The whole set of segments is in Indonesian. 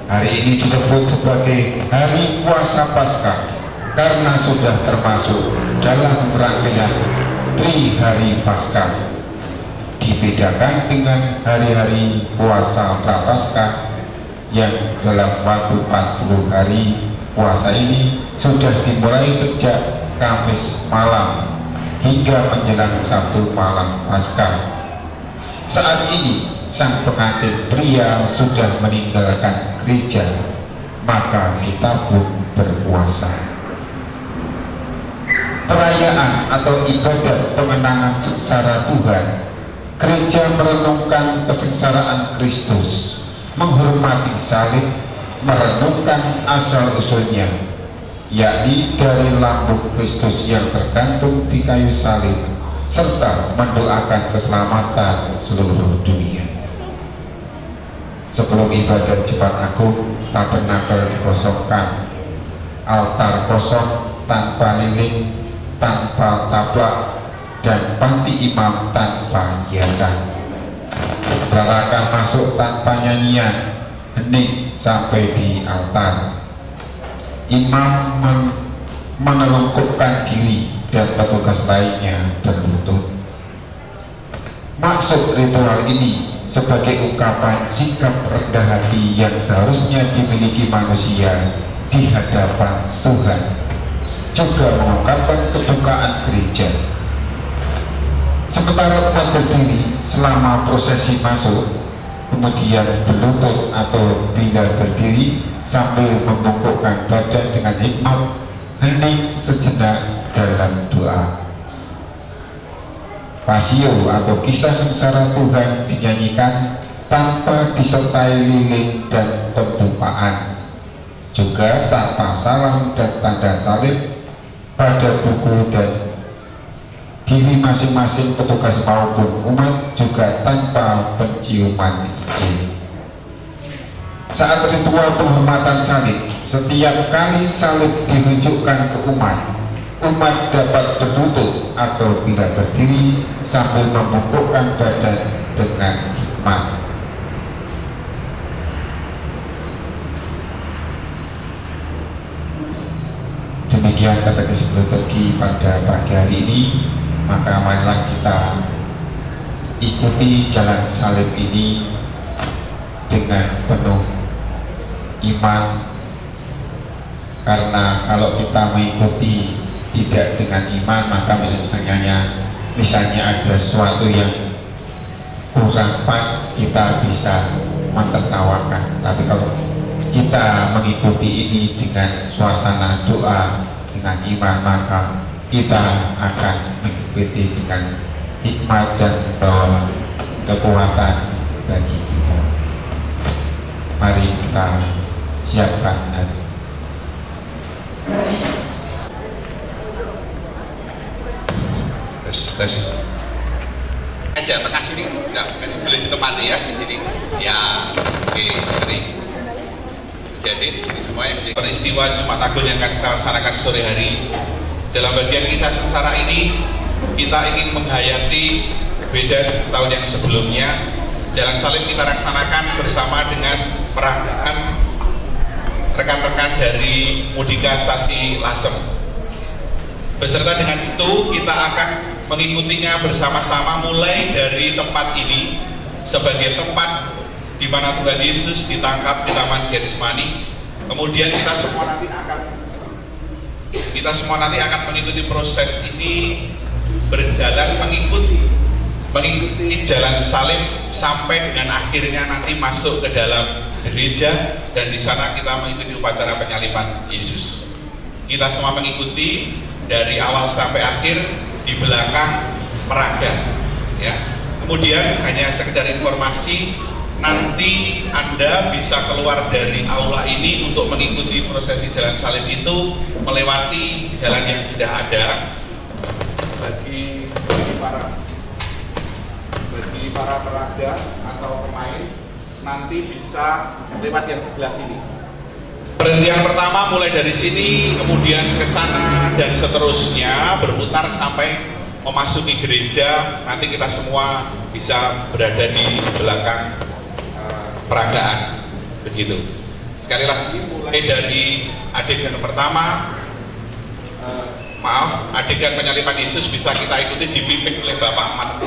Hari ini disebut sebagai Hari Puasa Paskah karena sudah termasuk dalam rangkaian Trihari Paskah. Dibedakan dengan hari-hari puasa Prapaskah yang dalam waktu 40 hari puasa ini sudah dimulai sejak Kamis malam hingga menjelang Sabtu malam Paskah. Saat ini sang pengantin pria sudah meninggalkan gereja, maka kita pun berpuasa. Perayaan atau ibadat pengenangan sengsara Tuhan, gereja merenungkan kesengsaraan Kristus, menghormati salib, merenungkan asal-usulnya, yakni dari lambung Kristus yang tergantung di kayu salib, serta mendoakan keselamatan seluruh dunia. Sebelum ibadat Jumat Agung, tabernakel dikosongkan, altar kosong tanpa lilin, tanpa taplak, dan panti imam tanpa hiasan. Perarakan masuk tanpa nyanyian, hening sampai di altar. Imam menelungkupkan diri dan petugas lainnya berlutut. Maksud ritual ini sebagai ungkapan sikap rendah hati yang seharusnya dimiliki manusia di hadapan Tuhan, juga mengungkapkan kedukaan gereja. Sementara umat berdiri selama prosesi masuk, kemudian berlutut atau bila berdiri sambil membungkukkan badan dengan hikmat, hening sejenak dalam doa. Pasio atau kisah sengsara Tuhan dinyanyikan tanpa disertai lilin dan pentumpaan, juga tanpa salam dan tanda salib pada buku dan diri masing-masing petugas maupun umat, juga tanpa penciuman Injil. Saat ritual penghormatan salib, setiap kali salib ditunjukkan ke umat dapat berlutut atau bila berdiri sambil membungkukkan badan dengan hikmat. Demikian katekis liturgi pada pagi hari ini. Maka marilah kita ikuti jalan salib ini dengan penuh iman, karena kalau kita mengikuti tidak dengan iman, maka misalnya ada sesuatu yang kurang pas, kita bisa mentertawakan. Tapi kalau kita mengikuti ini dengan suasana doa, dengan iman, maka kita akan mengikuti dengan hikmat dan membawa kekuatan bagi kita. Mari kita siapkan hati. Tes aja tengah sini, enggak boleh ditempati ya di sini ya. Oke, ini jadi di sini semua yang peristiwa Jumat Agung yang akan kita laksanakan sore hari. Dalam bagian kisah sengsara ini kita ingin menghayati beda tahun yang sebelumnya. Jalan salib kita laksanakan bersama dengan peragaan rekan-rekan dari Mudika Stasi Lasem. Beserta dengan itu kita akan mengikutinya bersama-sama mulai dari tempat ini sebagai tempat di mana Tuhan Yesus ditangkap di Taman Getsemani. Kemudian kita semua nanti akan mengikuti proses ini, berjalan mengikuti jalan salib sampai dengan akhirnya nanti masuk ke dalam gereja, dan di sana kita mengikuti upacara penyaliban Yesus. Kita semua mengikuti dari awal sampai akhir, di belakang peraga ya. Kemudian hanya sekedar informasi, nanti Anda bisa keluar dari aula ini untuk mengikuti prosesi jalan salib itu melewati jalan yang sudah ada. Bagi para peraga atau pemain nanti bisa lewat yang sebelah sini. Perhentian pertama mulai dari sini, kemudian ke sana dan seterusnya berputar sampai memasuki gereja. Nanti kita semua bisa berada di belakang peragaan begitu. Sekali lagi, mulai dari adegan pertama, adegan penyaliban Yesus bisa kita ikuti dipimpin oleh Bapak Ahmad.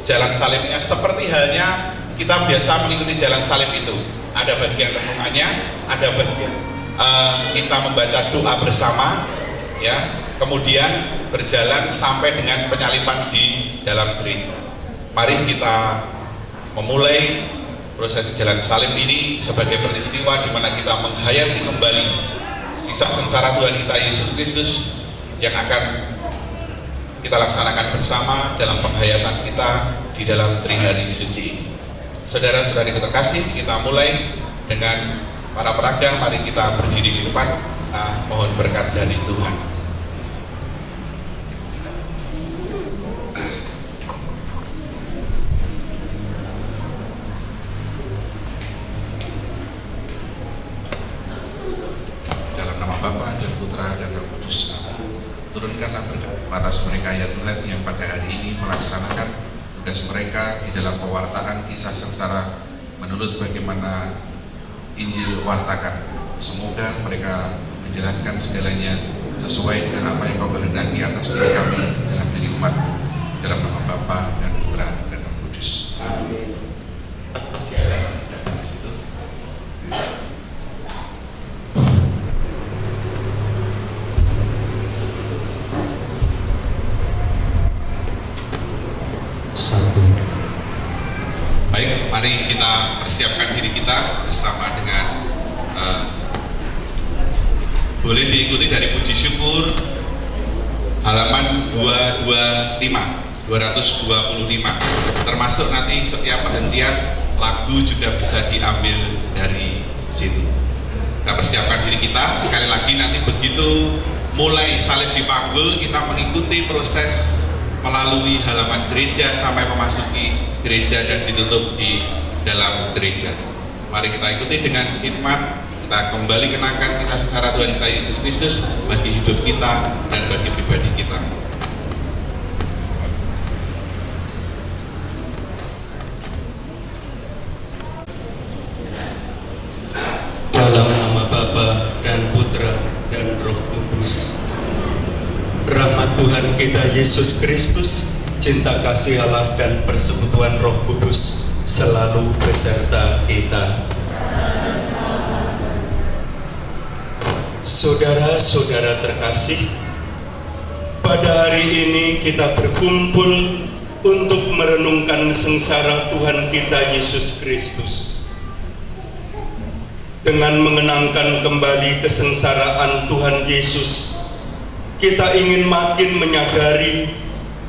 Jalan salibnya seperti halnya kita biasa mengikuti jalan salib itu. Ada bagian renungannya, ada bagian kita membaca doa bersama, ya. Kemudian berjalan sampai dengan penyaliban di dalam gereja. Mari kita memulai proses jalan salib ini sebagai peristiwa di mana kita menghayati kembali sisa sengsara Tuhan kita Yesus Kristus yang akan kita laksanakan bersama dalam penghayatan kita di dalam Trihari Suci ini. Saudara-saudari terkasih, kita mulai dengan para peragang. Mari kita berdiri di depan, mohon berkat dari Tuhan. Bapa dan Putra dan Roh Kudus, turunkanlah berkat atas mereka ya Tuhan yang pada hari ini melaksanakan tugas mereka di dalam pewartaan kisah sengsara menurut bagaimana Injil wartakan. Semoga mereka menjalankan segalanya sesuai dengan apa yang Kau kehendaki atas diri kami dalam diri umat, dalam nama Bapa dan Putra dan Roh Kudus. Amin. Baik, mari kita persiapkan diri kita bersama dengan boleh diikuti dari puji syukur halaman 225 termasuk nanti setiap perhentian lagu juga bisa diambil dari situ. Kita persiapkan diri kita sekali lagi, nanti begitu mulai salib dipanggul kita mengikuti proses melalui halaman gereja sampai memasuki gereja dan ditutup di dalam gereja. Mari kita ikuti dengan hikmat, kita kembali kenangkan kisah sengsara Tuhan kita Yesus Kristus bagi hidup kita dan bagi pribadi kita. Dalam nama Bapa dan Putra dan Roh Kudus. Rahmat Tuhan kita Yesus Kristus, cinta kasih Allah dan persekutuan Roh Kudus selalu beserta kita. Saudara-saudara terkasih, pada hari ini kita berkumpul untuk merenungkan sengsara Tuhan kita Yesus Kristus. Dengan mengenangkan kembali kesengsaraan Tuhan Yesus, kita ingin makin menyadari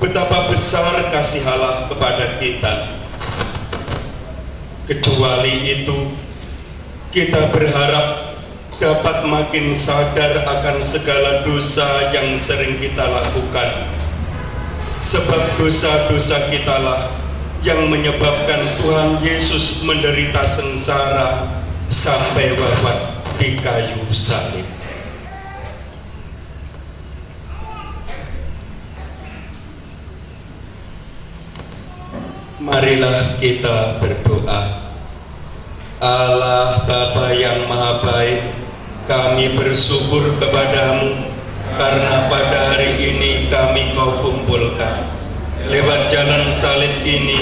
betapa besar kasih Allah kepada kita. Kecuali itu, kita berharap dapat makin sadar akan segala dosa yang sering kita lakukan. Sebab dosa-dosa kitalah yang menyebabkan Tuhan Yesus menderita sengsara sampai wafat di kayu salib. Marilah kita berdoa. Allah Bapa yang Maha Baik, kami bersyukur kepadamu karena pada hari ini kami Kau kumpulkan. Lewat jalan salib ini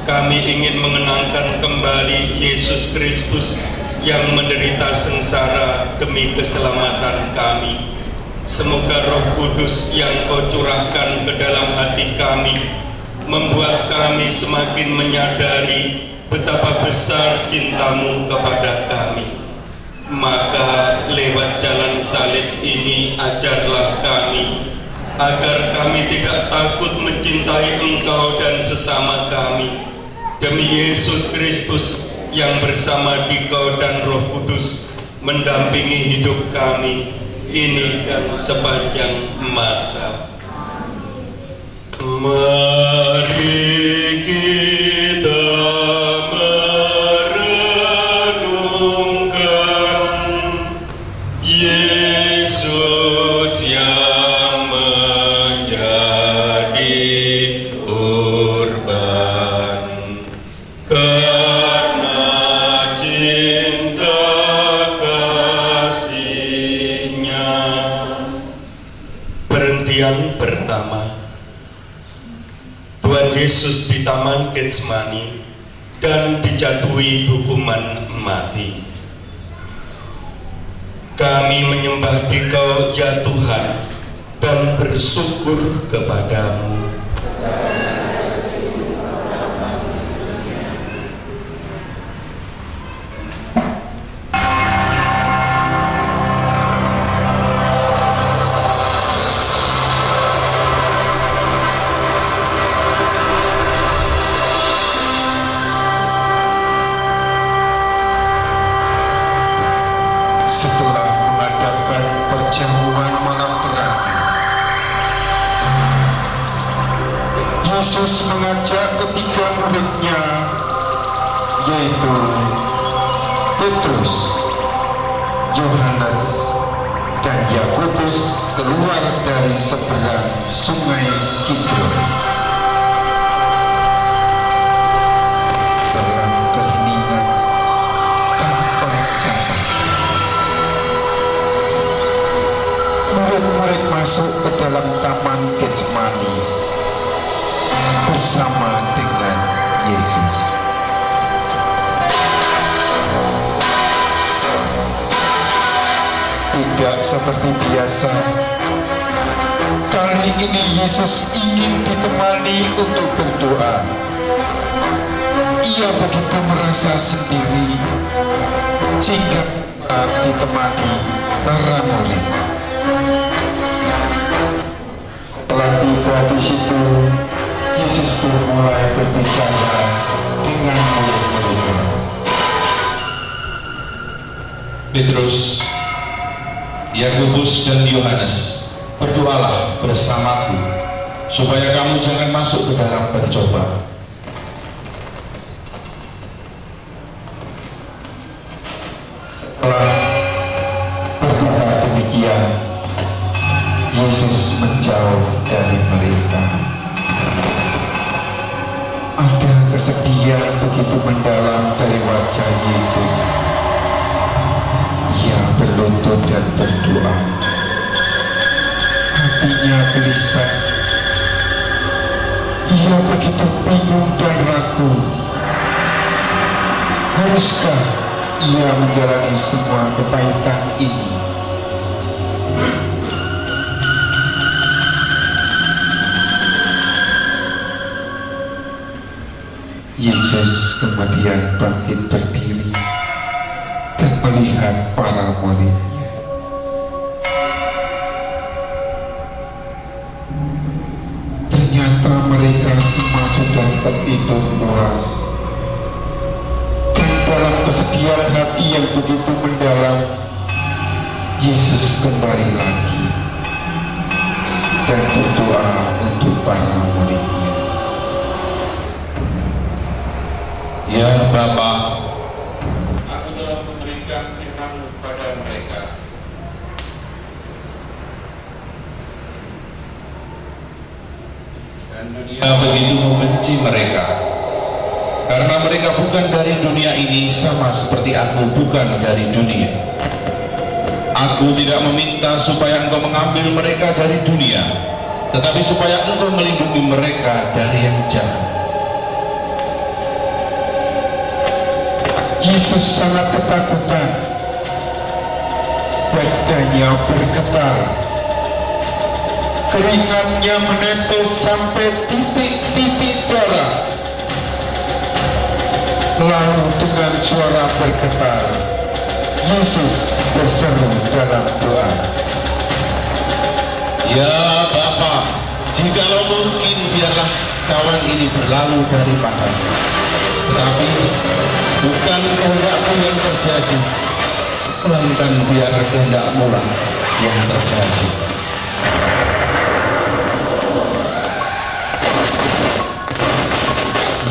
kami ingin mengenangkan kembali Yesus Kristus yang menderita sengsara demi keselamatan kami. Semoga Roh Kudus yang Kau curahkan ke dalam hati kami membuat kami semakin menyadari betapa besar cinta-Mu kepada kami. Maka lewat jalan salib ini ajarlah kami agar kami tidak takut mencintai Engkau dan sesama kami. Demi Yesus Kristus yang bersama Dikau dan Roh Kudus mendampingi hidup kami ini dan sepanjang masa. Mari kita merenungkan Yesus yang menjadi kurban karena cinta Kejadian pertama, Tuhan Yesus di Taman Getsemani dan dijatuhi hukuman mati. Kami menyembah Dikau ya Tuhan dan bersyukur kepadamu. Setelah mengadakan perjamuan malam terakhir, Yesus mengajak ketiga muridnya, yaitu Petrus, Yohanes, dan Yakobus, keluar dari seberang sungai Kidron. Dalam keheningan tanpa kata, murid-murid masuk ke dalam Taman Getsemani bersama dengan Yesus. Tidak seperti biasa, kali ini Yesus ingin ditemani untuk berdoa. Ia begitu merasa sendiri sehingga ditemani para murid. Setelah tiba di situ, Yesus pun mulai berbicara dengan murid-muridnya. Petrus, Yakobus dan Yohanes, berdoalah bersamaku supaya kamu jangan masuk ke dalam percobaan. Setelah berkata demikian, Yesus menjauh dari mereka. Ada kesedihan begitu mendalam dari wajah Yesus. Ia berlutut dan berdoa. Hatinya gelisah. Ia begitu bingung dan ragu. Haruskah ia menjalani semua kepahitan ini? Yesus kemudian bangkit berdiri dan melihat para muridnya. Ternyata mereka semua sudah tertidur pulas. Dan dalam kesedihan hati yang begitu mendalam, Yesus kembali lagi dan berdoa untuk para muridnya. Ya Bapa, aku telah memberikan firman-Mu kepada mereka. Dan dunia begitu membenci mereka, karena mereka bukan dari dunia ini, sama seperti aku bukan dari dunia. Aku tidak meminta supaya Engkau mengambil mereka dari dunia, tetapi supaya Engkau melindungi mereka dari yang jahat. Yesus sangat ketakutan, badannya bergetar, keringatnya menetes sampai titik-titik darah. Lalu dengan suara bergetar, Yesus berseru dalam doa, Ya Bapa, jikalau mungkin biarlah cawan ini berlalu daripada-Mu. Tetapi bukan kehendak-Mu yang terjadi, melainkan biar kehendak-Mu lah yang terjadi.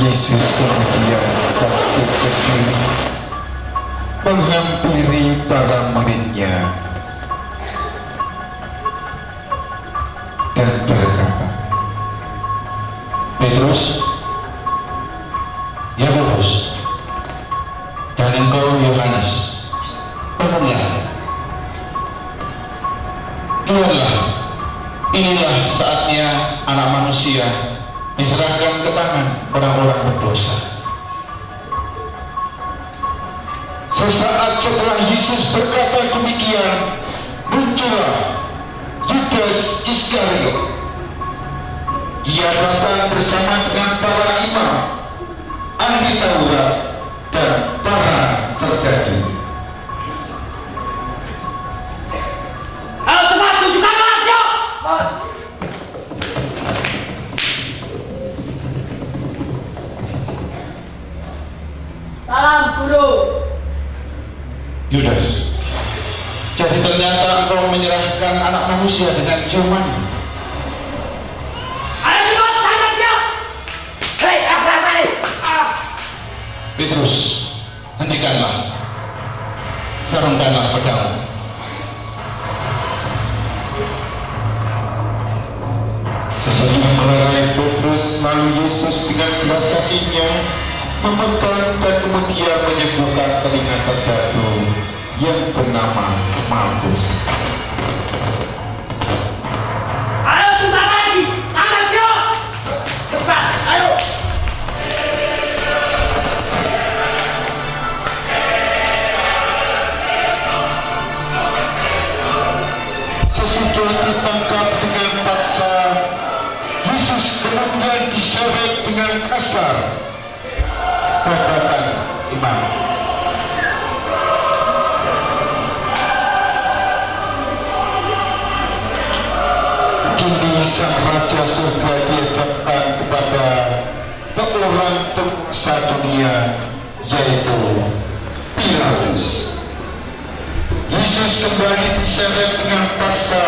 Yesus kemudian bangkit berdiri, menghampiri para muridnya dan berkata, Petrus, Yakobus, dan engkau Yohanes, bangunlah. Lihatlah, Inilah saatnya anak manusia diserahkan ke tangan orang-orang berdosa. Sesaat setelah Yesus berkata demikian, muncullah Yudas Iskariot. Ia datang bersama dengan para imam, ahli Taurat, dan para serdadu. Halo cepat tunjukkan wajah. Salam guru. Yudas, jadi ternyata engkau menyerahkan anak manusia dengan ciuman. Ayo cepat tangkap dia. Hei, apa ini? Petrus, hentikanlah, sarungkanlah pedangmu. Sesudah melerai Petrus, lalu Yesus dengan belas kasihnya memegang dan kemudian menyembuhkan telinga serdadu yang bernama Malkus. Ayo tunggu lagi. Tangkap dia. Cepat, ayo. Sesudah ditangkap dengan paksa, Yesus kemudian diseret dengan kasar ke hadapan imam. Kini sang Raja Surga dihadapkan kepada seorang penguasa dunia, yaitu Pilatus. Yesus kembali diseret dengan paksa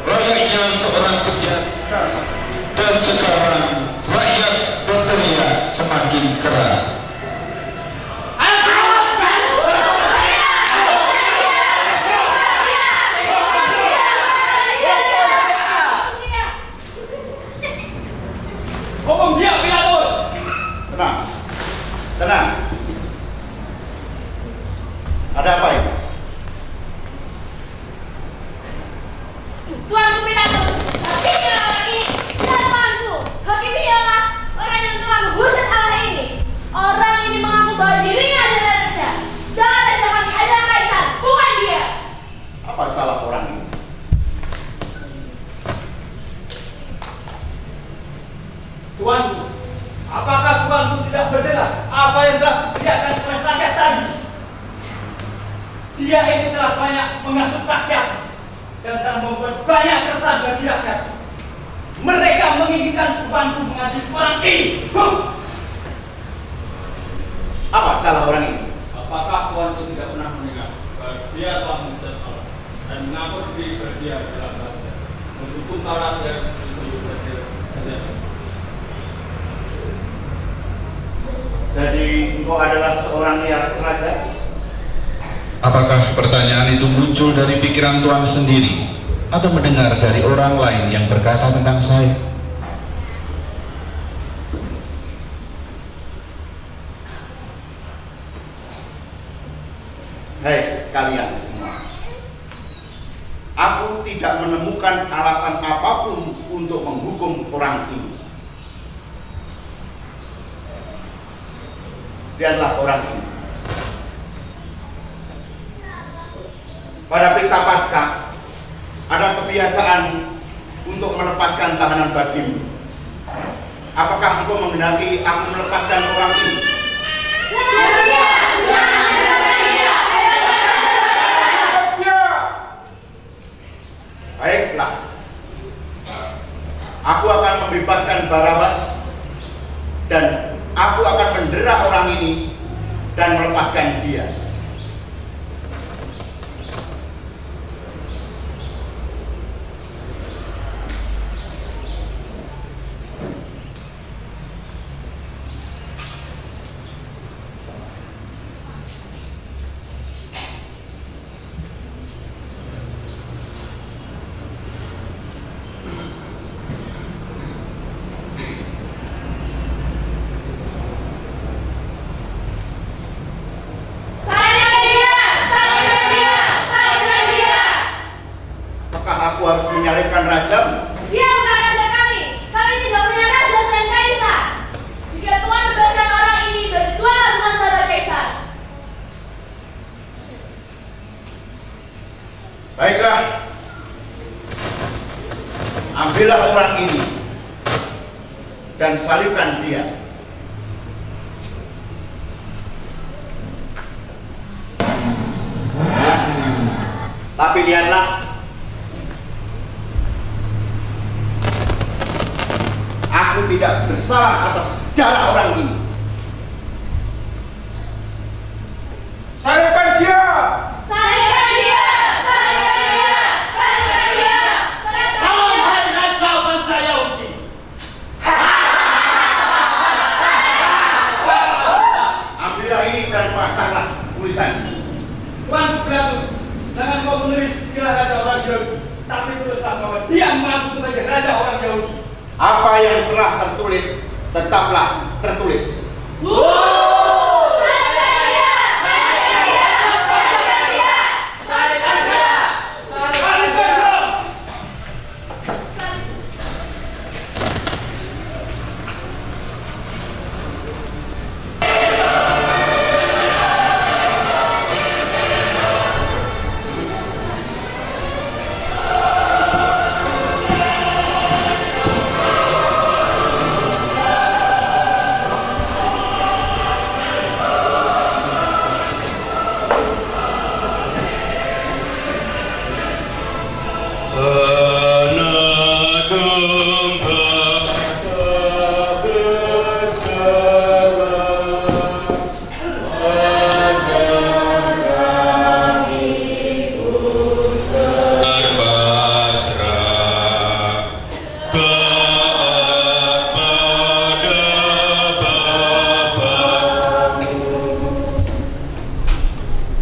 layaknya seorang penjahat, dan sekarang rakyat berteriak semakin keras. Ayo tangkap. Hukum dia Pilatus. Tenang, tenang. Ada apa ini? Tuanku Pilatus, hakimilah orang ini. Ya Tuanku, hakimilah orang yang telah menghujat Allah ini. Orang ini mengaku bahwa dirinya adalah raja. Sedangkan raja kami adalah kaisar, bukan dia. Apa salah orang ini? Tuanku, apakah Tuanku tidak mendengar apa yang telah dikerjakan oleh rakyat tadi? Dia ini telah banyak menghasut rakyat dan telah membuat banyak kesan bagi rakyat. Mereka menginginkan Tuanku mengadili orang ini. Apa salah orang ini? Apakah Tuanku tidak pernah mendengar bahwa dia telah menghujat Allah dan mengaku sendiri berdiam dalam raja, mendukung para rakyat untuk berdiam. Jadi engkau adalah seorang raja? Apakah pertanyaan itu muncul dari pikiran Tuhan sendiri atau mendengar dari orang lain yang berkata tentang saya? Hei kalian semua, aku tidak menemukan alasan apapun untuk menghukum orang ini. Lihatlah orang ini. Pada pesta Paskah ada kebiasaan untuk melepaskan tahanan bagimu. Apakah engkau menghendaki aku melepaskan orang ini? Baiklah, aku akan membebaskan Barabas dan aku akan mendera orang ini dan melepaskan dia. Apakah aku harus menyalibkan rajamu? Baiklah, ambillah orang ini dan salibkan dia. Tapi lihatlah, aku tidak bersalah atas darah orang ini. Salibkan dia! Salibkan dia! Salibkan dia! Salibkan dia! Salam hai raja bangsa Yahudi. Ambillah ini dan pasanglah tulisan. Tuan Pilatus, jangan kau menulis dia raja orang Yahudi, tapi tulislah bahwa dia mengaku sebagai raja orang Yahudi. Apa yang telah tertulis tetaplah tertulis.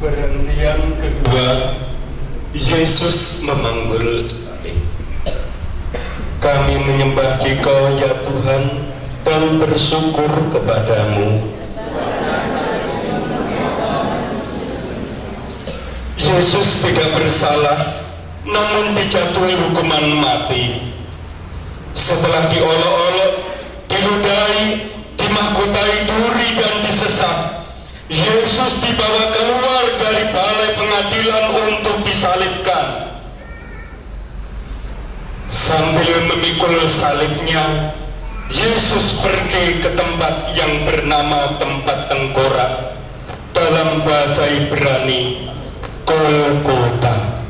Perhentian kedua, Yesus memanggul salib. Kami menyembah Dikau ya Tuhan dan bersyukur kepadamu. Yesus tidak bersalah, namun dijatuhi hukuman mati. Setelah diolok-olok, diludahi, dimahkotai duri dan disesat, Yesus dibawa keluar dari balai pengadilan untuk disalibkan. Sambil memikul salibnya, Yesus pergi ke tempat yang bernama tempat tengkorak, dalam bahasa Ibrani Golgota.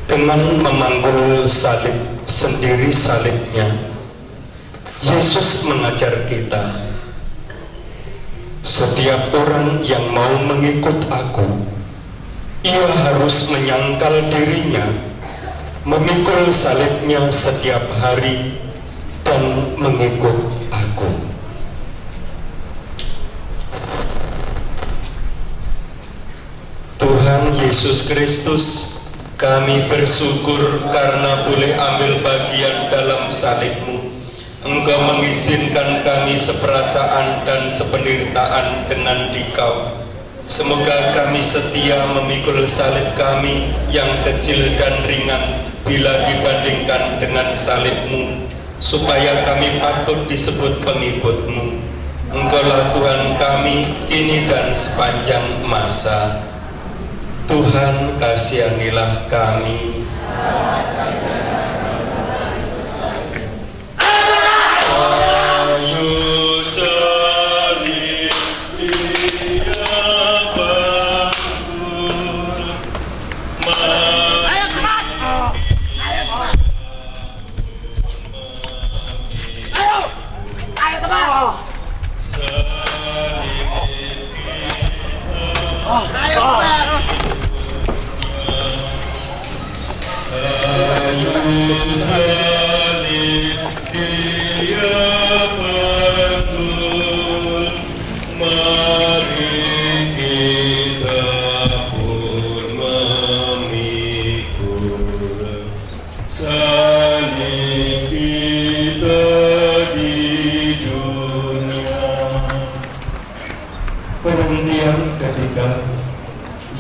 Dengan memanggul salib sendiri salibnya, Yesus mengajar kita, setiap orang yang mau mengikut aku, ia harus menyangkal dirinya, memikul salibnya setiap hari, dan mengikut aku. Tuhan Yesus Kristus, kami bersyukur karena boleh ambil bagian dalam salib-Mu. Engkau mengizinkan kami seperasaan dan sependeritaan dengan Dikau. Semoga kami setia memikul salib kami yang kecil dan ringan bila dibandingkan dengan salib-Mu, supaya kami patut disebut pengikut-Mu. Engkaulah Tuhan kami kini dan sepanjang masa. Tuhan, kasihanilah kami. Perhentian ketika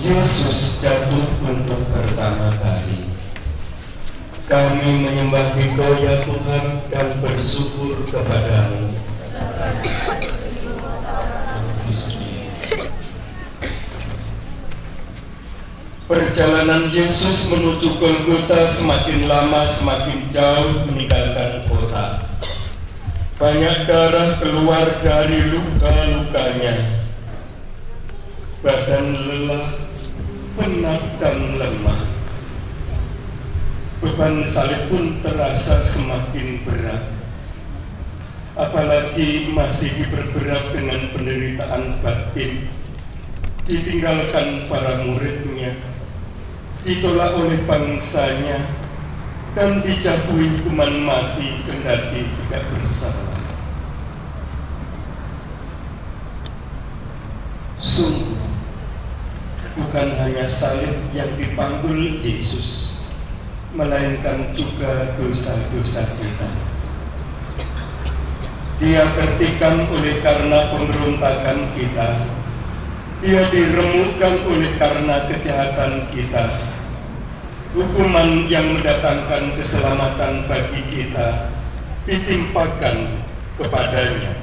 Yesus jatuh untuk pertama kali. Kami menyembah Dikau ya Tuhan dan bersyukur kepadamu. Perjalanan Yesus menuju Golgota semakin lama semakin jauh meninggalkan kota. Banyak darah keluar dari luka-lukanya. Badan lelah, penat dan lemah. Beban salib pun terasa semakin berat. Apalagi masih diperberat dengan penderitaan batin. Ditinggalkan para muridnya, ditolak oleh bangsanya, dan dijatuhi hukuman mati kendati tidak bersalah. Sungguh, bukan hanya salib yang dipanggul Yesus, melainkan juga dosa-dosa kita. Dia tertikam oleh karena pemberontakan kita. Dia diremukkan oleh karena kejahatan kita. Hukuman yang mendatangkan keselamatan bagi kita ditimpakan kepadanya.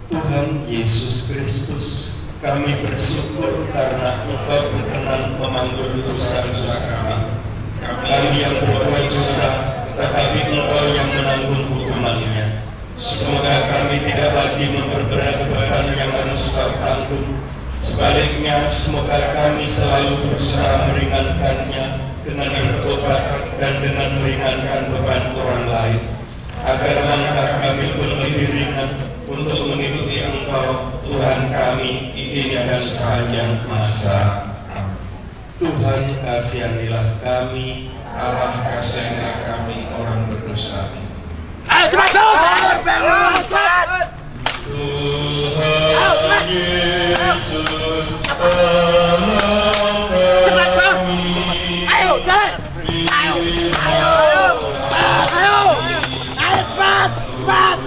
Tuhan Yesus Kristus, kami bersyukur karena Engkau berkenan memanggul dosa-dosa kami. Kami yang berbuat dosa, tetapi Engkau yang menanggung hukumannya. Semoga kami tidak lagi memperberat beban yang harus Kau tanggung. Sebaliknya, semoga kami selalu berusaha meringankannya dengan bertobat dan dengan meringankan beban orang lain, agar langkah kami pun lebih ringan untuk mengikuti Engkau, Tuhan kami, kini dan sepanjang masa. Tuhan kasihanilah kami, Allah kasihanilah kami orang berdosa. Ayo cepat cepat. Tuhan Yesus tolong kami. Ayo jalan. Ayo cepat cepat.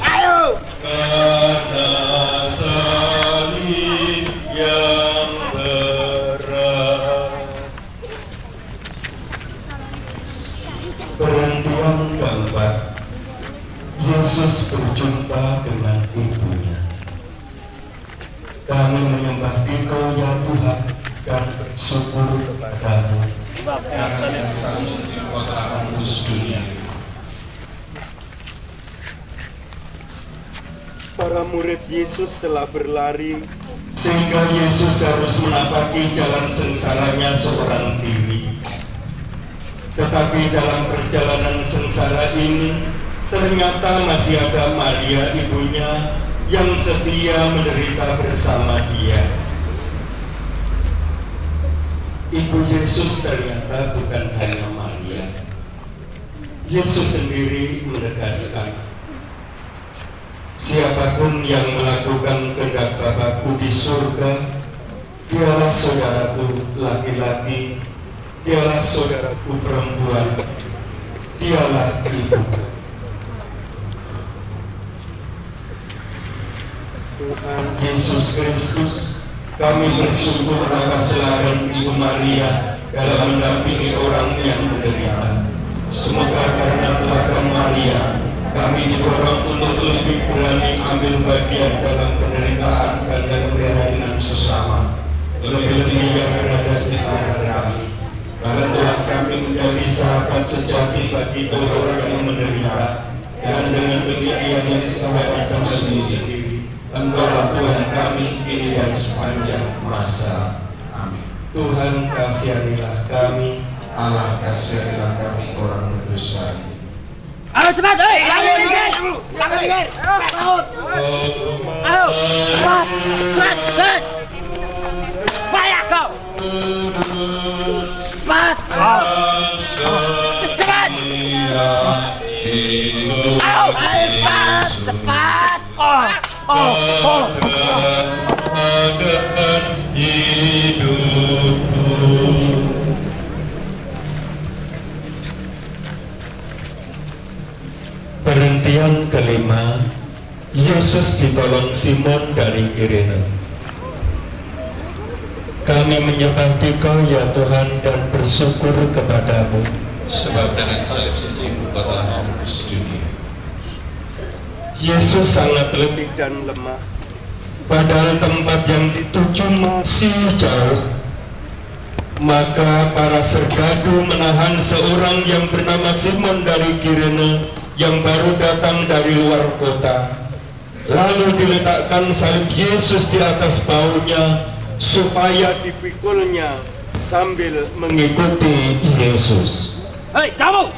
Ayo. Karena salib yang berat. Perhentian keempat, Yesus berjumpa dengan ibunya. Kami menyembah Engkau ya Tuhan dan bersyukur kepadamu karena yang seharusnya Engkau telah menebus dunia. Para murid Yesus telah berlari sehingga Yesus harus menapaki jalan sengsaranya seorang diri. Tetapi dalam perjalanan sengsara ini ternyata masih ada Maria ibunya yang setia menderita bersama dia. Ibu Yesus ternyata bukan hanya Maria. Yesus sendiri menegaskan, siapapun yang melakukan kehendak Bapa-Ku di surga, dialah saudaraku laki-laki, dialah saudaraku perempuan, dialah ibuku. Tuhan Yesus Kristus, kami bersyukur atas teladan Ibu Maria dalam mendampingi orang yang menderita. Semoga karena teladan Maria, kami didorong untuk lebih berani ambil bagian dalam penderitaan dan keprihatinan sesama, lebih-lebih yang berada di sekitar kami. Karena telah kami menjadi sahabat sejati bagi orang yang menderita, dan dengan demikian yang sangat bisa sendiri. Engkaulah Tuhan kami kini dan sepanjang masa. Amin. Tuhan kasihanilah kami, Allah kasihanilah kami orang berdosa. Ayo cepat, oi. Ayo cepat. Ayo cepat, cepat. Payah kau. Cepat. Cepat. Ayo cepat, cepat. Perhentian kelima, Yesus ditolong Simon dari Kirene. Kami menyembah Engkau ya Tuhan dan bersyukur kepadamu, sebab dengan salib salibmu Kau telah menebus dunia. Yesus sangat letih dan lemah. Padahal tempat yang dituju masih jauh. Maka para serdadu menahan seorang yang bernama Simon dari Kirene yang baru datang dari luar kota. Lalu diletakkan salib Yesus di atas bahunya supaya dipikulnya sambil mengikuti Yesus. Hei, kamu,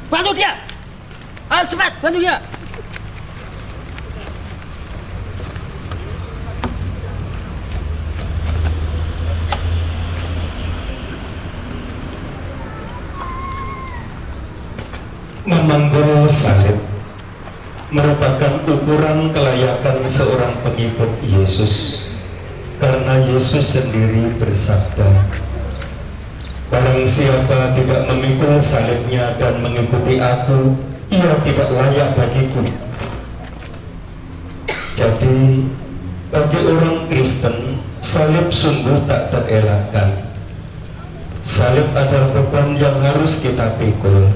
bantu dia. Ayo cepat, bantu dia. Memanggul salib merupakan ukuran kelayakan seorang pengikut Yesus, karena Yesus sendiri bersabda, barang siapa tidak memikul salibnya dan mengikuti aku, ia tidak layak bagiku. Jadi bagi orang Kristen, salib sungguh tak terelakkan. Salib adalah beban yang harus kita pikul.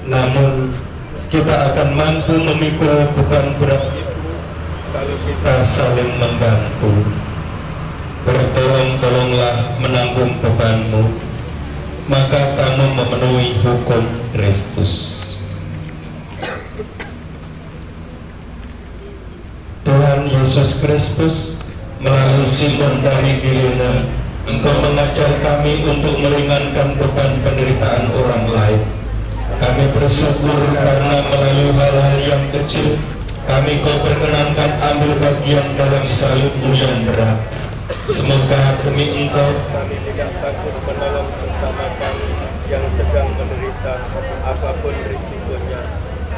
Namun kita akan mampu memikul beban berat itu kalau kita saling membantu. Bertolong-tolonglah menanggung bebanmu, maka kamu memenuhi hukum Kristus. Tuhan Yesus Kristus, melalui Simon dari Kirene, Engkau mengajar kami untuk meringankan beban penderitaan orang lain. Kami bersyukur karena melalui hal-hal yang kecil, kami Kau perkenankan ambil bagian dalam salib-Mu yang berat. Semoga demi Engkau kami tidak takut menolong sesama kami yang sedang menderita apapun risikonya.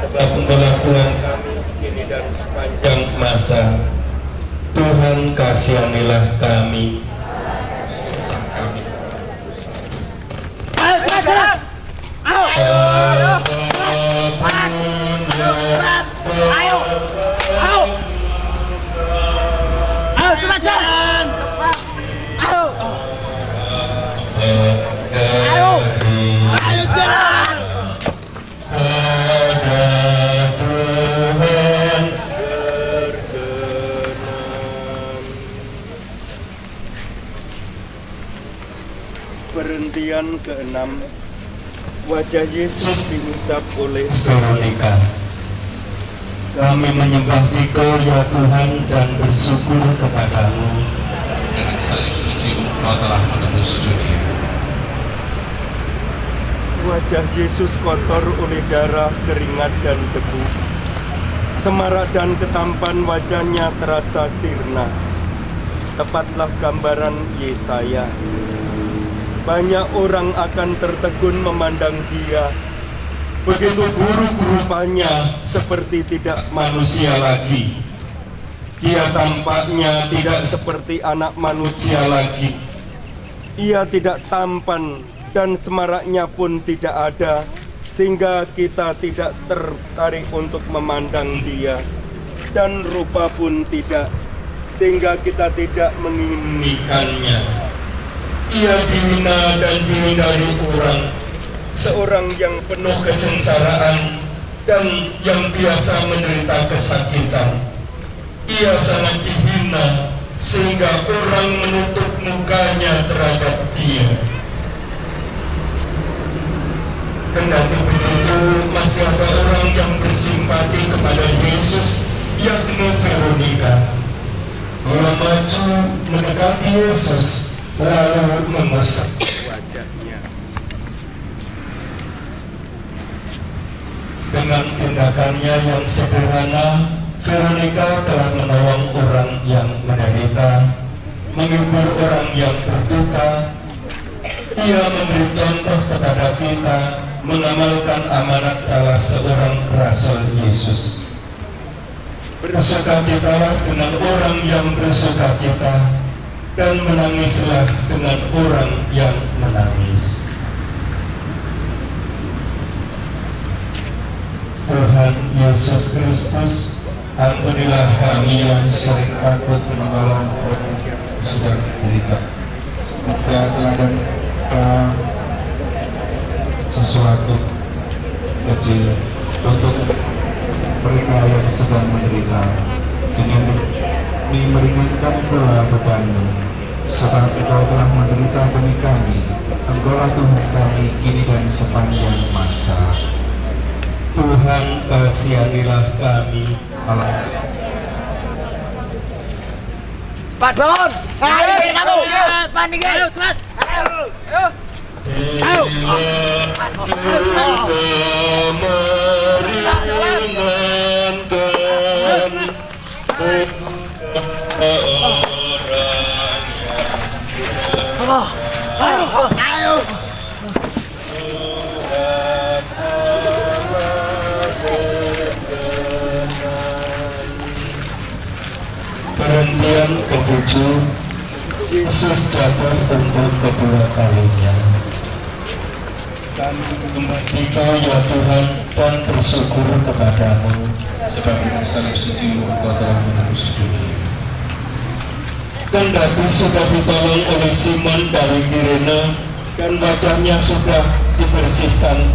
Sebab Engkaulah Tuhan kami kini dan sepanjang masa. Tuhan kasihanilah kami. Ayo, cepat. Ayo, cepat jalan. Ayo jalan. Perhentian ke-6, wajah Yesus diusap oleh Veronica. Kami menyembah Engkau ya Tuhan dan bersyukur kepadamu. Dengan salib suci Engkau telah menebus dunia. Wajah Yesus kotor oleh darah, keringat dan debu. Semarak dan ketampan wajahnya terasa sirna. Tepatlah gambaran Yesaya. Banyak orang akan tertegun memandang Dia. Begitu buruk rupanya, seperti tidak manusia lagi. Ia tampaknya tidak seperti anak manusia lagi. Ia tidak tampan dan semaraknya pun tidak ada, sehingga kita tidak tertarik untuk memandang Dia. Dan rupa pun tidak, sehingga kita tidak menginginkannya. Ia dihina dan dihindari orang, seorang yang penuh kesengsaraan dan yang biasa menderita kesakitan. Ia sangat dihina sehingga orang menutup mukanya terhadap Dia. Kendati begitu, masih ada orang yang bersimpati kepada Yesus, yakni Veronica. Ia maju mendekati Yesus, lalu mengusap wajahnya. Dengan tindakannya yang sederhana, Veronica telah menolong orang yang menderita, menghibur orang yang berduka. Ia memberi contoh kepada kita, mengamalkan amanat salah seorang rasul Yesus. Bersukacitalah dengan orang yang bersukacita, dan menangislah dengan orang yang menangis. Tuhan Yesus Kristus, ampunilah kami yang sering takut menolong orang yang sedang menderita. Kita teladan sesuatu kecil untuk mereka yang sedang menderita, dengan meringankan pula bebanmu. Sebab Engkau telah menderita bagi kami, Engkaulah Tuhan kami kini dan sepanjang masa. Tuhan, kasihanilah kami. Allah. Cepat bangun! Ayo, kamu! Cepat, minggir! Ayo, cepat! Ayo! Ayo! Ayo! Perhentian ketujuh, Yesus jatuh untuk kedua kalinya. Kami Engkau ya Tuhan dan bersyukur kepadamu, Sebab dengan salib suci-Mu Engkau telah menebus dunia. dan David sudah ditolong oleh Simon dari Kirene, dan wajahnya sudah dibersihkan.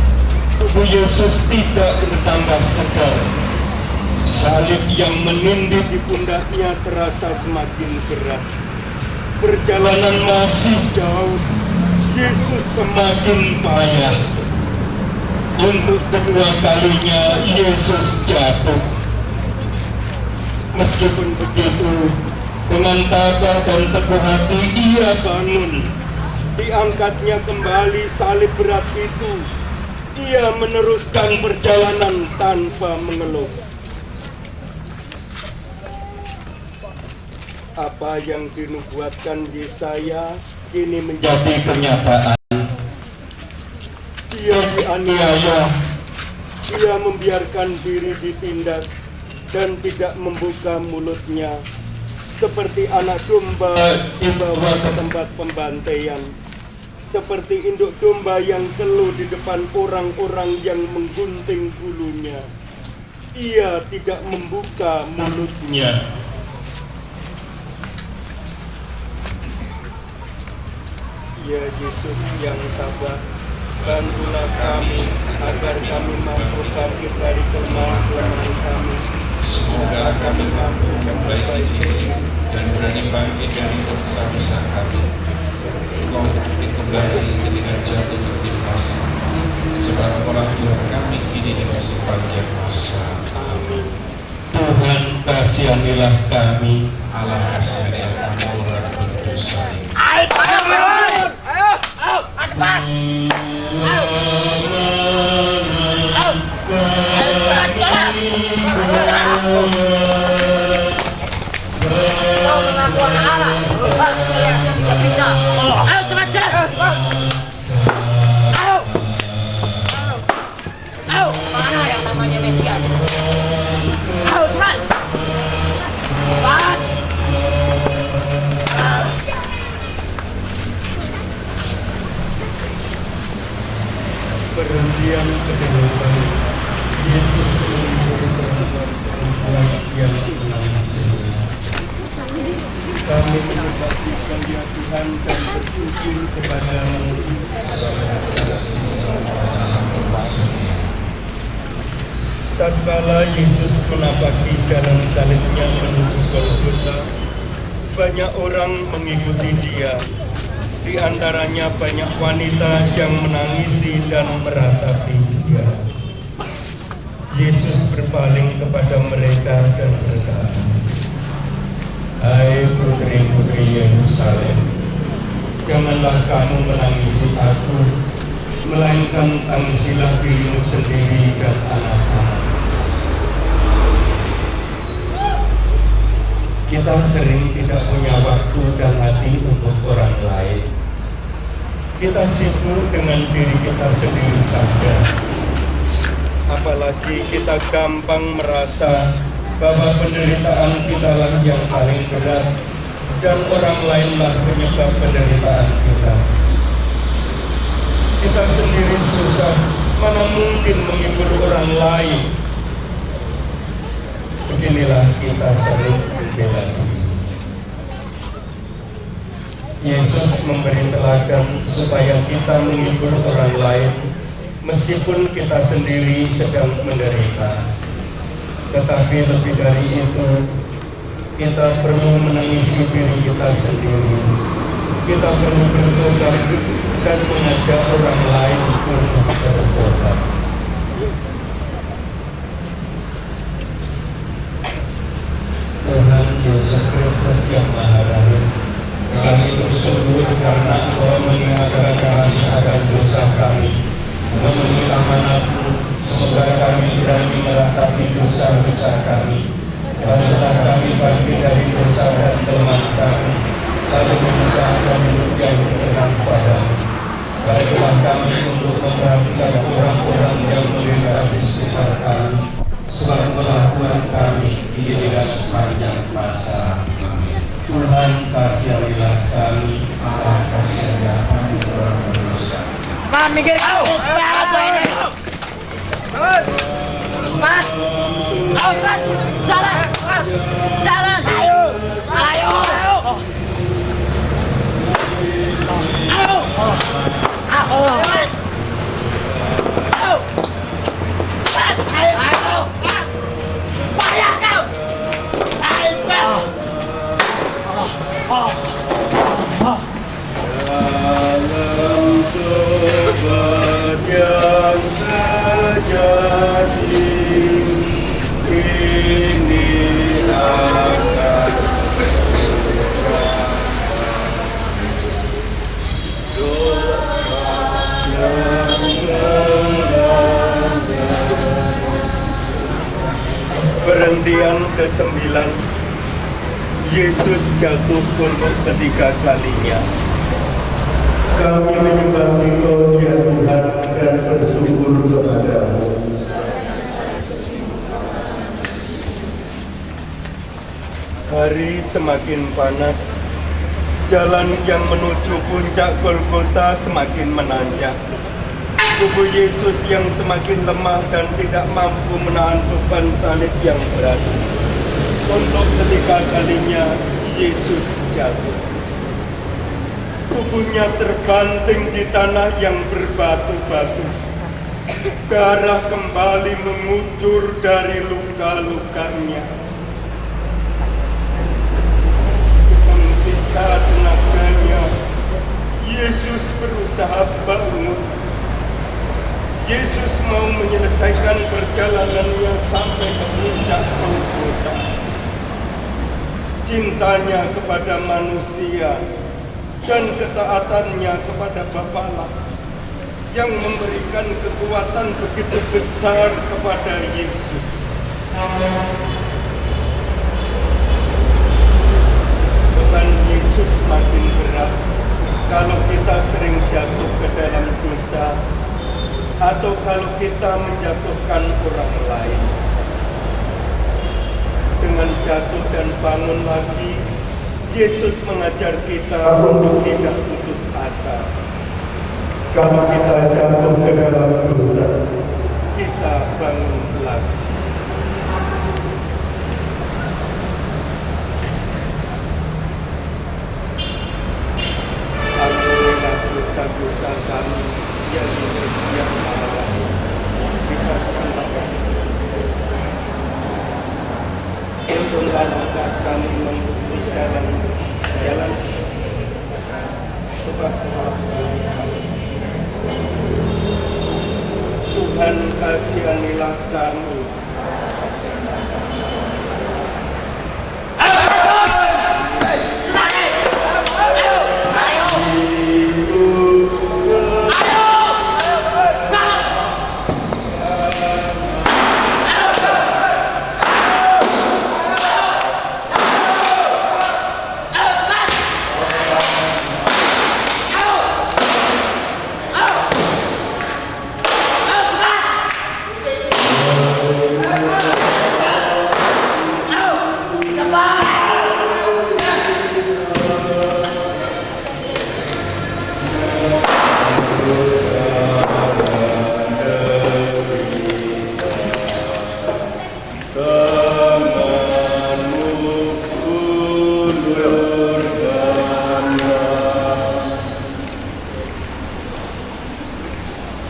Tubuh Yesus tidak bertambah segar. Salib yang menindih di pundaknya terasa semakin berat. Perjalanan masih jauh. Yesus semakin payah. Untuk kedua kalinya Yesus jatuh. Meskipun begitu, dengan tabah dan teguh hati ia bangun. Diangkatnya kembali salib berat itu. Ia meneruskan perjalanan tanpa mengeluh. Apa yang dinubuatkan Yesaya kini menjadi kenyataan. Dia dianiaya, dia membiarkan diri ditindas dan tidak membuka mulutnya, seperti anak domba dibawa ke tempat pembantaian, seperti induk domba yang keluh di depan orang-orang yang menggunting bulunya. Ia tidak membuka mulutnya. Ya Yesus yang tabah, bantulah kami agar kami mampu bangkit dari kelemahan kami. Semoga kami mampu memperbaiki diri dan berani bangkit dari dosa-dosa kami. Engkau bangkit kembali ketika jatuh tertimpas, sebab Engkaulah Tuhan kami kini dan sepanjang masa. Amin. Tuhan, kasihanilah kami. Allah kasihanilah kami orang berdosa ini. Ayo, cepat! Ayo, cepat jalan! Ayo! Mana yang namanya Mesias? Ayo, cepat! Cepat! Perhentian kedua kali, Yesus perempuan yang menangisinya. Kami menyembahkan ya Tuhan dan bersyukur kepadamu. Tatkala Yesus menapaki jalan salibnya menuju Golgota, banyak orang mengikuti dia. Di antaranya banyak wanita yang menangisi dan meratapi dia. Yesus berpaling kepada mereka dan berkata, "Hai putri-putri Yerusalem, janganlah kamu menangisi aku, melainkan tangisilah dirimu sendiri dan anak-anak." Kita sering tidak punya waktu dan hati untuk orang lain. Kita sibuk dengan diri kita sendiri saja. Apalagi kita gampang merasa bahwa penderitaan kita lah yang paling berat dan orang lainlah penyebab penderitaan kita. Kita sendiri susah, mana mungkin menghibur orang lain. Beginilah kita sering berbeda diri. Yesus memberi teladan supaya kita menghibur orang lain meskipun kita sendiri sedang menderita. Tetapi lebih dari itu, kita perlu menangisi diri kita sendiri. Kita perlu bertobat dan mengajak orang lain untuk bertobat. Tuhan Yesus Kristus yang Maha Rahim, kami bersyukur karena Engkau mengingatkan kami akan dosa kami. Memenuhi amanat-Mu, semoga kami berani meratapi dosa-dosa kami. Bantulah kami bangkit dari dosa dan kelemahan kami, lalu mengusahakan hidup yang berkenan Padamu. Bantulah kami untuk memperhatikan orang-orang yang menderita di sekitar kami, sebab perlakuan kami tidak sepanjang masa. Tuhan kasihanilah kami, Allah kasihanilah kami orang berdosa. Cepat mikir kau. Cepat. Jalan. Jalan. Ayo. Ayo. Ayo. Ayo. Payah kau. Ayo. Dalam tobat yang sejati ini akan dosa yang Perhentian ke-9, Yesus jatuh untuk ketiga kalinya. Kami menyembah Engkau ya Tuhan dan bersyukur kepada-Mu. Hari semakin panas, jalan yang menuju puncak Golgota semakin menanjak. Tubuh Yesus yang semakin lemah dan tidak mampu menahan beban salib yang berat. Untuk ketiga kalinya, Yesus jatuh. Tubuhnya terbanting di tanah yang berbatu-batu. Darah kembali mengucur dari luka-lukanya. Dengan sisa tenaganya, Yesus berusaha bangun. Yesus mau menyelesaikan perjalanannya sampai ke puncak Golgota. Cintanya kepada manusia dan ketaatannya kepada Bapa yang memberikan kekuatan begitu besar kepada Yesus. Beban Yesus makin berat kalau kita sering jatuh ke dalam dosa atau kalau kita menjatuhkan orang lain. Dengan jatuh dan bangun lagi, Yesus mengajar kita untuk tidak putus asa. Kalau kita jatuh ke dalam dosa, kita bangun lagi. Ampunilah dosa-dosa kami, ya Yesus yang Maha Rahim. Bebaskanlah kami dari dosa. Tuntunlah langkah kami menempuh jalan sebab Tuhan kasihanilah kami.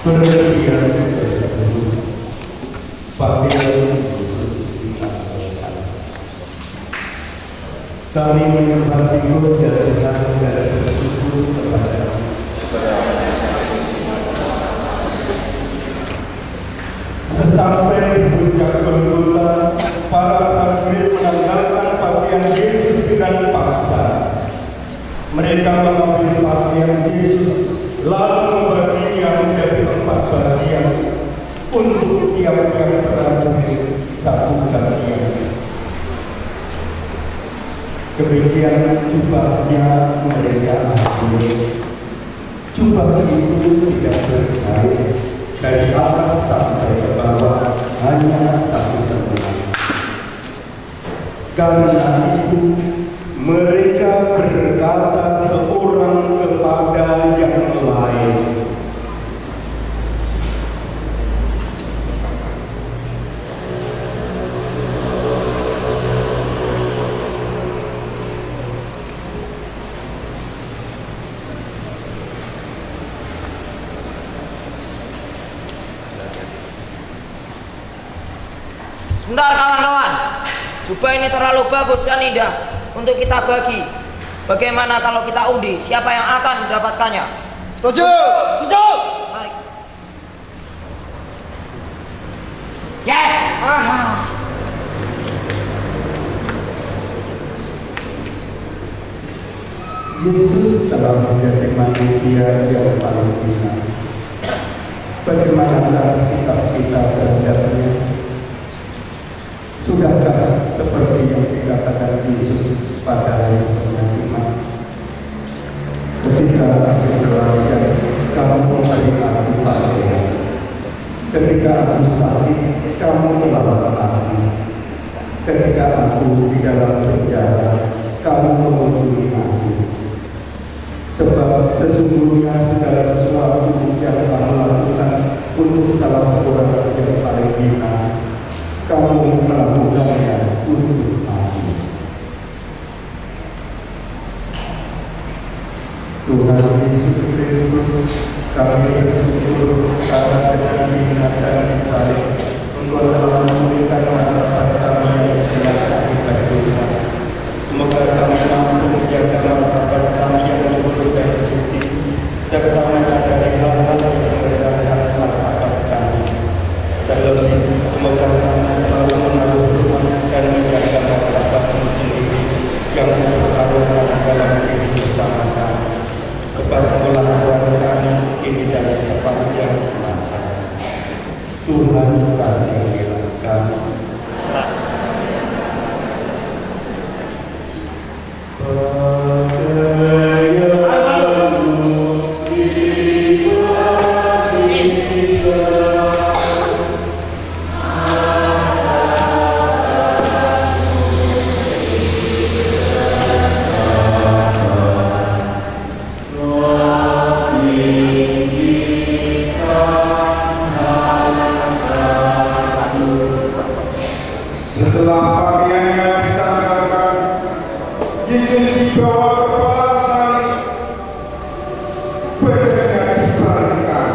Perhentian ke-10, panggilan Yesus Kami menyembah Engkau ya Tuhan dan bersyukur kepada-Mu. Sesampai di puncak Golgota, para prajurit menanggalkan pakaian Yesus dengan paksa. Mereka mengambil pakaian Yesus lalu membaginya menjadi 4 bagian untuk tiap-tiap prajurit 1 bagian. Demikian jubahnya mereka ambil. Jubah itu tidak berjahit, dari atas sampai ke bawah hanya 1 temuan. Karena itu mereka berkata seorang kepada yang lain, Sebentar kawan-kawan, jubah ini terlalu bagus dan indah untuk kita bagi. Bagaimana kalau kita undi siapa yang akan mendapatkannya? Setuju. Setuju. Mari. Yes. Yesus telah menjadi manusia yang paling hina. Bagaimana sikap kita terhadapnya? Sudahkah seperti yang dikatakan Yesus pada hari penghakiman? Ketika aku belajar, kamu memberi aku pakaian. Ketika aku sakit, kamu merawat aku. Ketika aku di dalam penjara, kamu mengunjungi aku. Sebab sesungguhnya segala sesuatu yang kamu lakukan untuk salah seorang yang paling hina, kamu melakukannya untuk aku. Tuhan Yesus Kristus, kami bersyukur karena dengan hina dan disalib, Engkau telah memulihkan martabat kami yang jelek akibat dosa. Semoga kami mampu menjaga martabat kami yang luhur dan suci, serta menyadari hal-hal yang meregahkan martabat kami. Terlebih, semoga kami selalu menaruh rumah dan menjaga martabat-Mu sendiri yang berkarunia dalam diri sesama kami. Sebab Engkaulah Tuhan kami kini dan sepanjang masa. Tuhan kasihilah kami. Setelah pakaiannya ditanggalkan, Yesus dibawa ke kepala salib, badannya dibaringkan,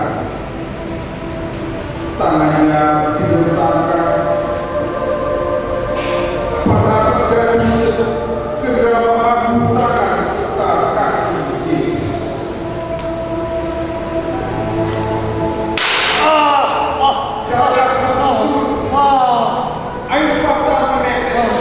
tangannya diletakkan. Para serdadu segera mengambil tangan serta kaki Yesus. Darah mengalir, air mata menetes.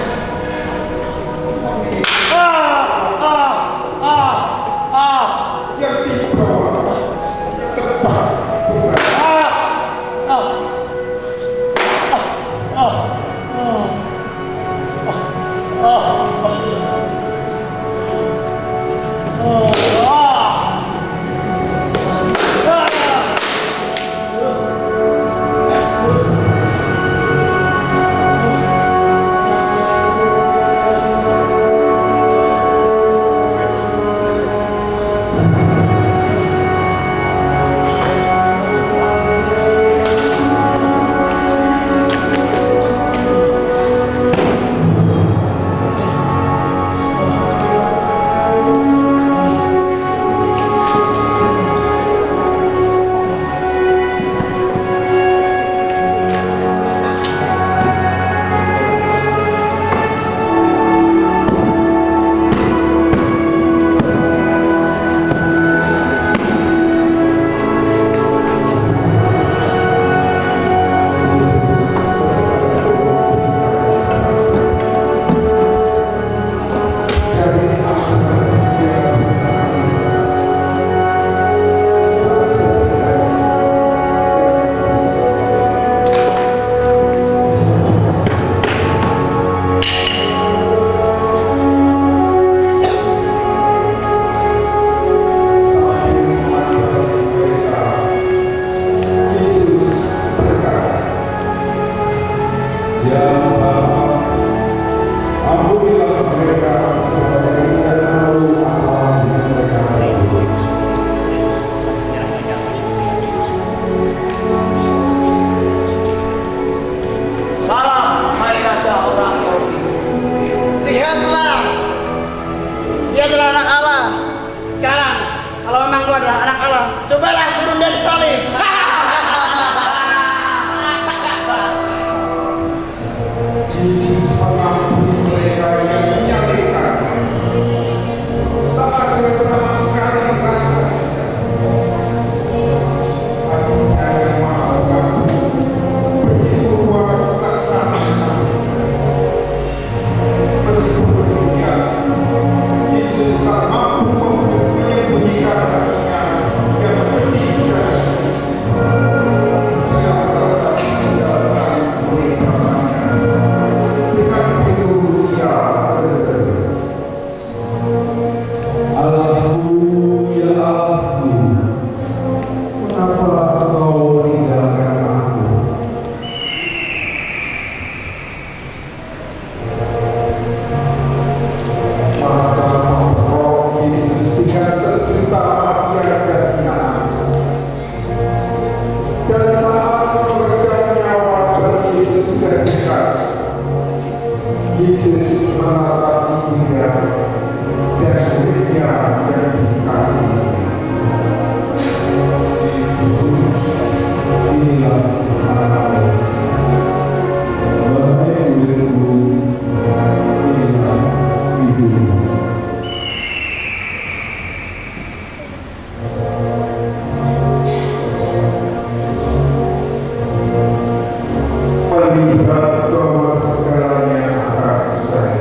Ya Bapa, ampunilah mereka segala yang tahu apa yang mereka lakukan. Salam, hai Raja orang Yahudi. Lihatlah, dia adalah anak Allah. Sekarang, kalau memang kau adalah anak Allah, cobalah turun dari salib. Yesus mengampuni mereka yang menyalibkan. Tak ada sama sekali rasa hatinya yang maha pengampun, begitu luas tak sama-sama. Meskipun demikian, Yesus tak mampu menyembunyikan hatinya yang pedih dan ia merasa tidak boleh karenanya. Dengan itu ia berseru, Allahku, ya Allahku, mengapa kau meninggalkan aku? masa memperoleh Yesus dengan sejuta tiada hinaan. Dan saat pekerjaan nyawa bagi Yesus sudah dekat, Yesus menatap ibunya dan muridnya yang dikasihi. Inilah anak Allah. Wahai muridku, inilah ibumu. Melihat bahwa segalanya akan usai,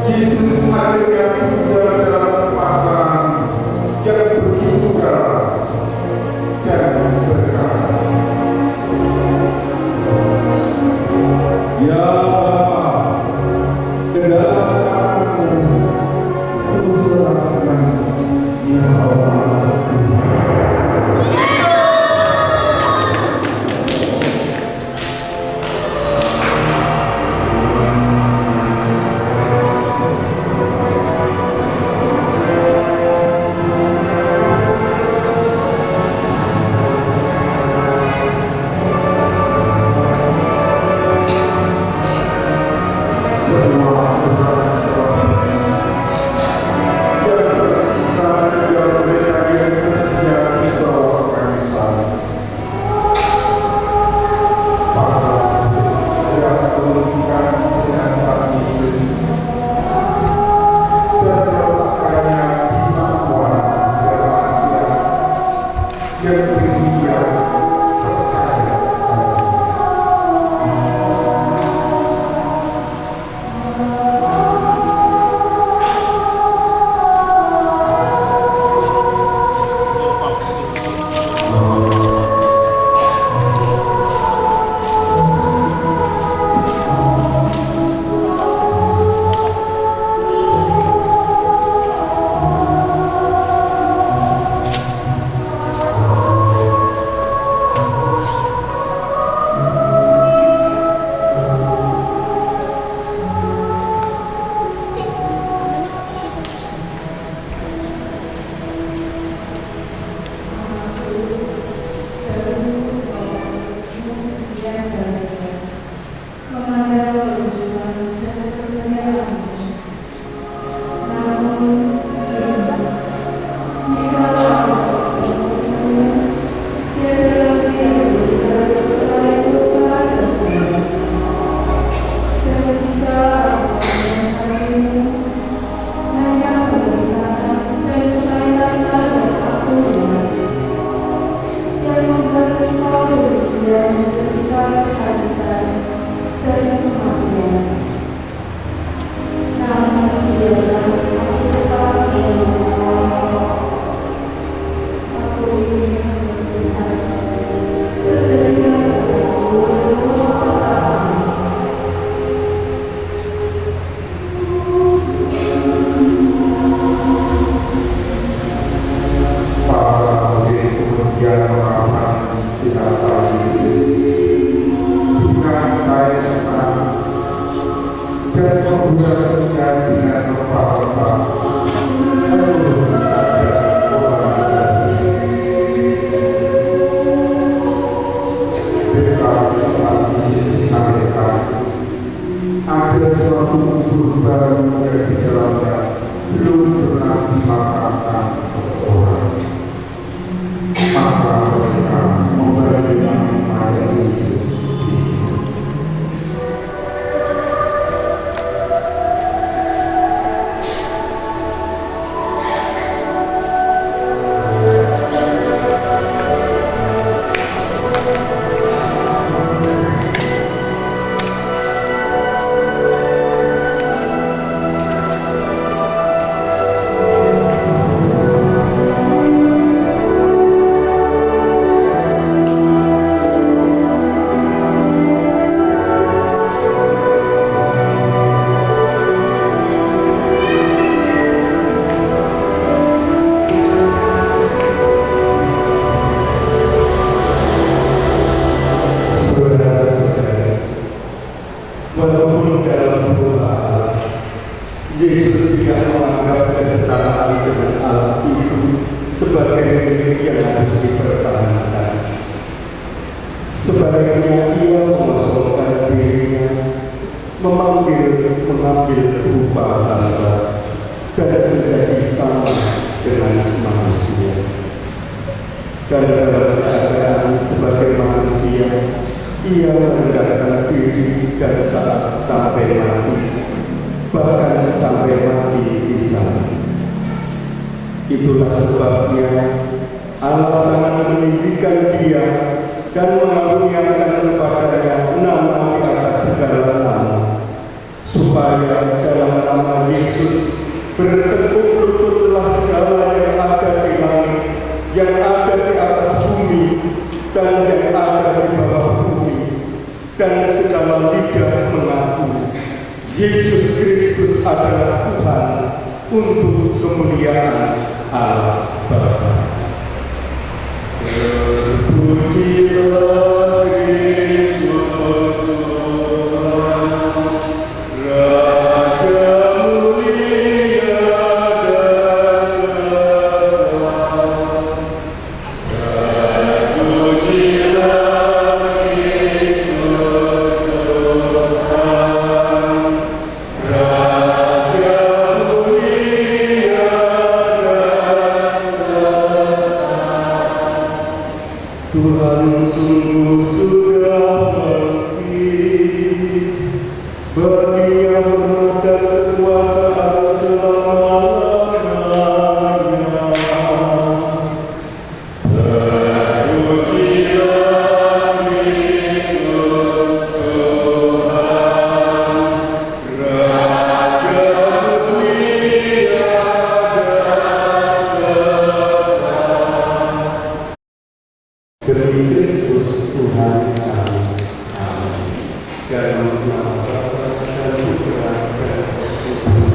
Yesus akhirnya tinggal dalam kepasrahan yang begitu dalam dan berkata, Ya Bapa, ke dalam tangan-Mu terus serahkan nyawa anakku. semua kesalahan yang tersisa dari mereka yang setia di bawah kayu salib. Maka segera menurunkan jenazah Yesus dan meletakkannya di pangkuan dalam dia yang berhingga tersayat. Yang bulan dengan lemah-lemah. Ada suatu kubur baru yang di dalamnya belum pernah dimakamkan seseorang. Maka mereka membagikan mayat Yesus. Walaupun dalam doa Yesus tidak menganggap kesetaraan dengan Allah itu sebagai milik yang harus dipertahankan. Sebaliknya ia mengosongkan dirinya, mengambil rupa hamba dan menjadi sama dengan manusia. Dan dalam keadaan sebagai manusia, ia merendahkan diri dan taat sampai mati, bahkan sampai mati di sana. Itulah sebabnya Allah sangat meninggikan dia dan mengaruniakan kepadanya nama di atas segala nama, supaya dalam nama Yesus bertekuk lututlah segala yang ada di langit, yang ada di atas bumi, dan yang ada di bawah bumi, dan segala lidah mengaku Yesus Kristus adalah Tuhan, untuk kemuliaan Allah Bapa. Terpujilah Kristus Tuhan, Raja mulia dan kekal. Terpujilah Kristus Tuhan, Raja mulia dan kekal. Tuhan sungguh sudah bangkit, bagi yang hormat dan kekuasaan selama-lamanya. Terpujilah Kristus Tuhan, Raja mulia dan kekal. Demi Kristus Tuhan kami. Amin. Dalam nama Bapa dan Putra dan Roh Kudus.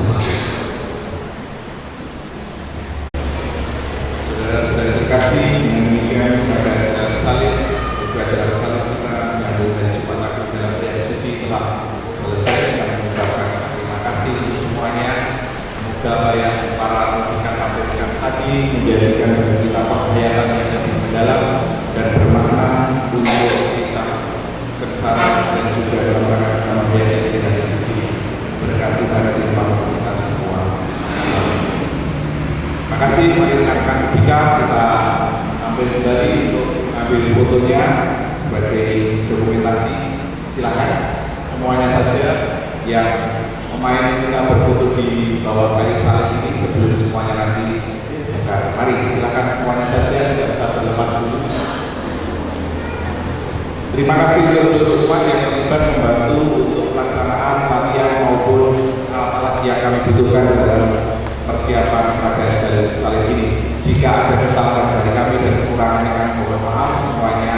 Saudara-saudara terkasih, dengan demikian pada acara salib, upacara salib kita menyambut dan Jumat Agung dalam perayaan suci telah selesai. Kami mengucapkan terima kasih untuk semuanya. Semoga apa yang para rekan sampaikan tadi menjadikan kita penghayatan yang lebih mendalam dan bermakna untuk kita sengsara dan juga dalam rangka penghayatan kita suci. Berkat Tuhan limpah kita semua. Terima kasih. Mari rekan-rekan ketika kita ambil kembali untuk ambil fotonya sebagai dokumentasi. Silakan semuanya saja yang pemain kita berfoto di bawah kayu salib ini sebelum semuanya nanti. Mari silakan semuanya saja, tidak usah berlepas dulu. Terima kasih untuk teman-teman yang terlibat membantu untuk pelaksanaan latihan maupun alat-alat yang kami butuhkan dalam persiapan pada acara salib ini. Jika ada kesalahan dari kami dan kekurangannya, kami mohon maaf. Semuanya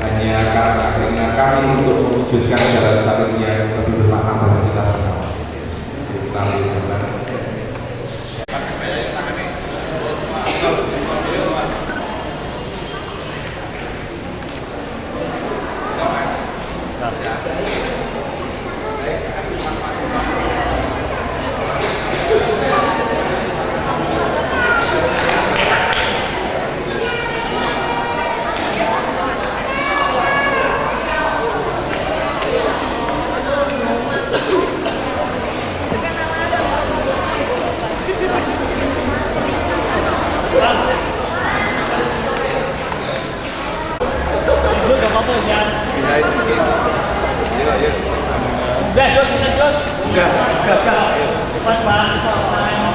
hanya karena keinginan kami untuk mewujudkan jalan salib yang lebih bermakna bagi kita semua. Kita lihat. Udah, Jos. Udah. Cepat, Pak.